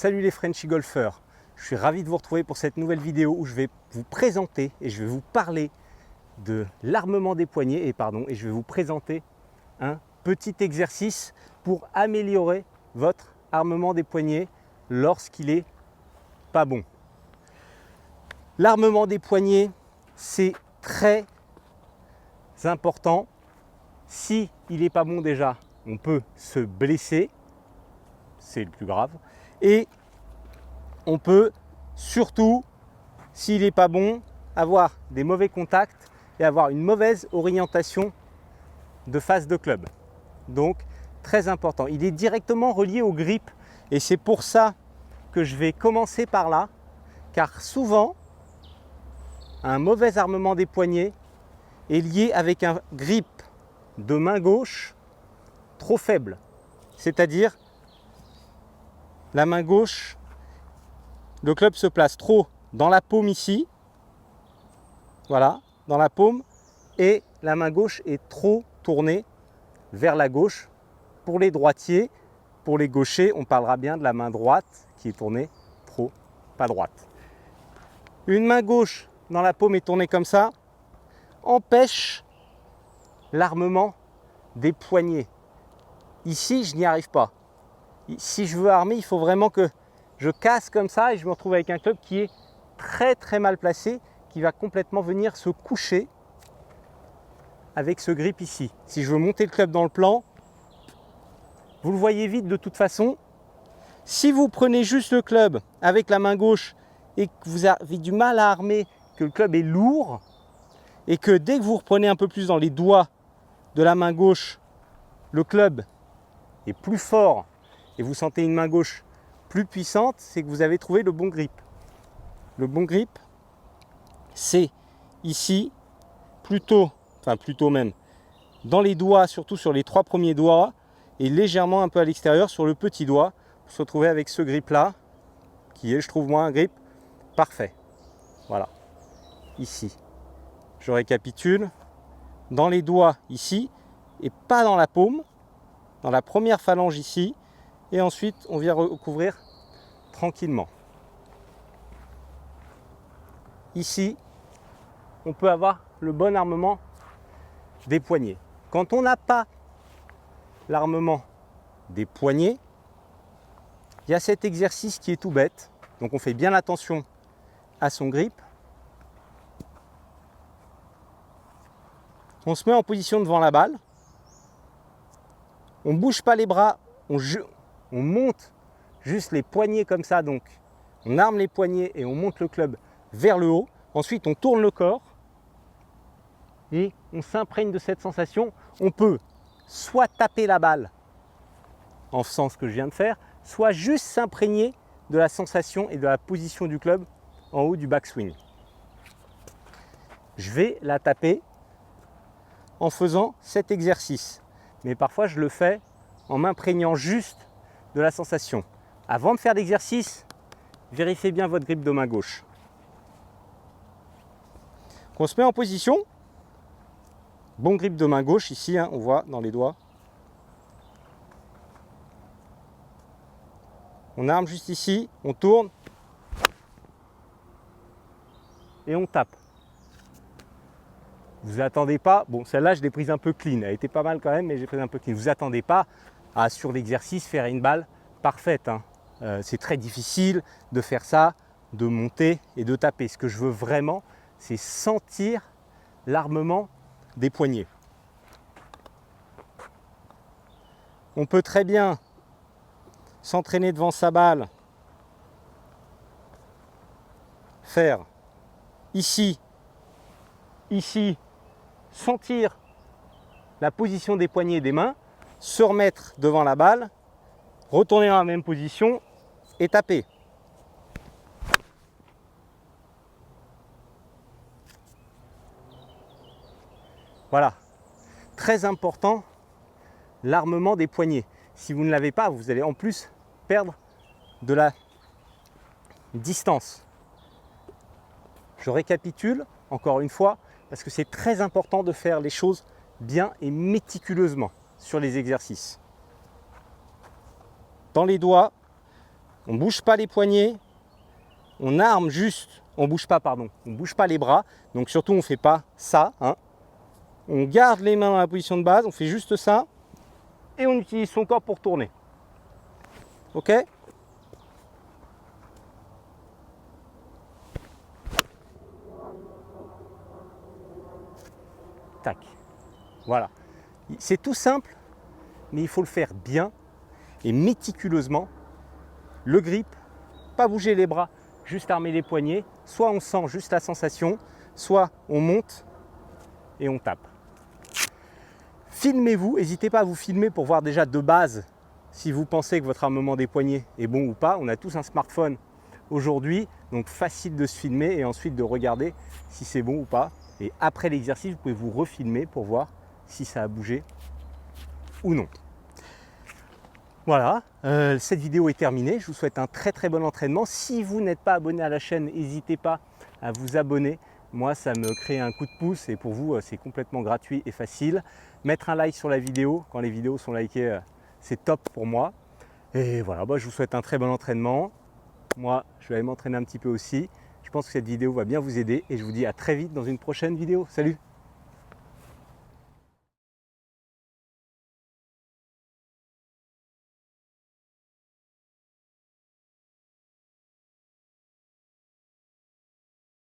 Salut les Frenchy golfeurs, je suis ravi de vous retrouver pour cette nouvelle vidéo où je vais vous présenter et je vais vous parler de l'armement des poignets et je vais vous présenter un petit exercice pour améliorer votre armement des poignets lorsqu'il est pas bon. L'armement des poignets, c'est très important. Si il n'est pas bon déjà, on peut se blesser, c'est le plus grave. Et on peut surtout, s'il n'est pas bon, avoir des mauvais contacts et avoir une mauvaise orientation de face de club. Donc, très important. Il est directement relié au grip et c'est pour ça que je vais commencer par là, car souvent, un mauvais armement des poignets est lié avec un grip de main gauche trop faible. C'est-à-dire, la main gauche, le club se place trop dans la paume ici, voilà, dans la paume, et la main gauche est trop tournée vers la gauche. Pour les droitiers, pour les gauchers, on parlera bien de la main droite qui est tournée trop, pas droite. Une main gauche dans la paume est tournée comme ça, empêche l'armement des poignets. Ici, je n'y arrive pas. Si je veux armer, il faut vraiment que je casse comme ça et je me retrouve avec un club qui est très mal placé, qui va complètement venir se coucher avec ce grip ici. Si je veux monter le club dans le plan, vous le voyez vite de toute façon. Si vous prenez juste le club avec la main gauche et que vous avez du mal à armer, que le club est lourd et que dès que vous reprenez un peu plus dans les doigts de la main gauche, le club est plus fort et vous sentez une main gauche plus puissante, c'est que vous avez trouvé le bon grip. Le bon grip, c'est ici, plutôt même, dans les doigts, surtout sur les 3 premiers doigts, et légèrement un peu à l'extérieur sur le petit doigt, pour se retrouver avec ce grip-là, qui est, je trouve, moi, un grip parfait. Voilà, ici. Je récapitule, dans les doigts ici, et pas dans la paume, dans la première phalange ici, et ensuite on vient recouvrir tranquillement. Ici, on peut avoir le bon armement des poignets. Quand on n'a pas l'armement des poignets, il y a cet exercice qui est tout bête. Donc on fait bien attention à son grip. On se met en position devant la balle. On ne bouge pas les bras, on monte juste les poignets comme ça. Donc on arme les poignets et on monte le club vers le haut. Ensuite on tourne le corps et on s'imprègne de cette sensation. On peut soit taper la balle en faisant ce que je viens de faire, soit juste s'imprégner de la sensation et de la position du club en haut du backswing. Je vais la taper en faisant cet exercice, mais parfois je le fais en m'imprégnant juste de la sensation. Avant de faire l'exercice, vérifiez bien votre grip de main gauche. On se met en position, bon grip de main gauche ici, on voit dans les doigts. On arme juste ici, on tourne et on tape. Vous attendez pas, bon celle-là je l'ai prise un peu clean, elle était pas mal quand même, mais j'ai pris un peu clean. Vous attendez pas à sur l'exercice faire une balle parfaite. C'est très difficile de faire ça, de monter et de taper. Ce que je veux vraiment, c'est sentir l'armement des poignets. On peut très bien s'entraîner devant sa balle, faire ici, sentir la position des poignets et des mains, se remettre devant la balle, retourner dans la même position et taper. Voilà, très important, l'armement des poignets. Si vous ne l'avez pas, vous allez en plus perdre de la distance. Je récapitule encore une fois parce que c'est très important de faire les choses bien et méticuleusement sur les exercices. Dans les doigts, On ne bouge pas les poignets, on arme juste, on ne bouge pas, pardon, on ne bouge pas les bras, donc surtout on ne fait pas ça, hein. On garde les mains dans la position de base, on fait juste ça, et on utilise son corps pour tourner. Ok? Tac. Voilà. C'est tout simple, mais il faut le faire bien et méticuleusement. Le grip, pas bouger les bras, juste armer les poignets. Soit on sent juste la sensation, soit on monte et on tape. Filmez-vous, n'hésitez pas à vous filmer pour voir déjà de base si vous pensez que votre armement des poignets est bon ou pas. On a tous un smartphone aujourd'hui, donc facile de se filmer et ensuite de regarder si c'est bon ou pas. Et après l'exercice, vous pouvez vous refilmer pour voir si ça a bougé ou non. Voilà, cette vidéo est terminée. Je vous souhaite un très bon entraînement. Si vous n'êtes pas abonné à la chaîne, n'hésitez pas à vous abonner. Moi, ça me crée un coup de pouce et pour vous, c'est complètement gratuit et facile. Mettre un like sur la vidéo, quand les vidéos sont likées, c'est top pour moi. Et voilà, je vous souhaite un très bon entraînement. Moi, je vais aller m'entraîner un petit peu aussi. Je pense que cette vidéo va bien vous aider et je vous dis à très vite dans une prochaine vidéo. Salut!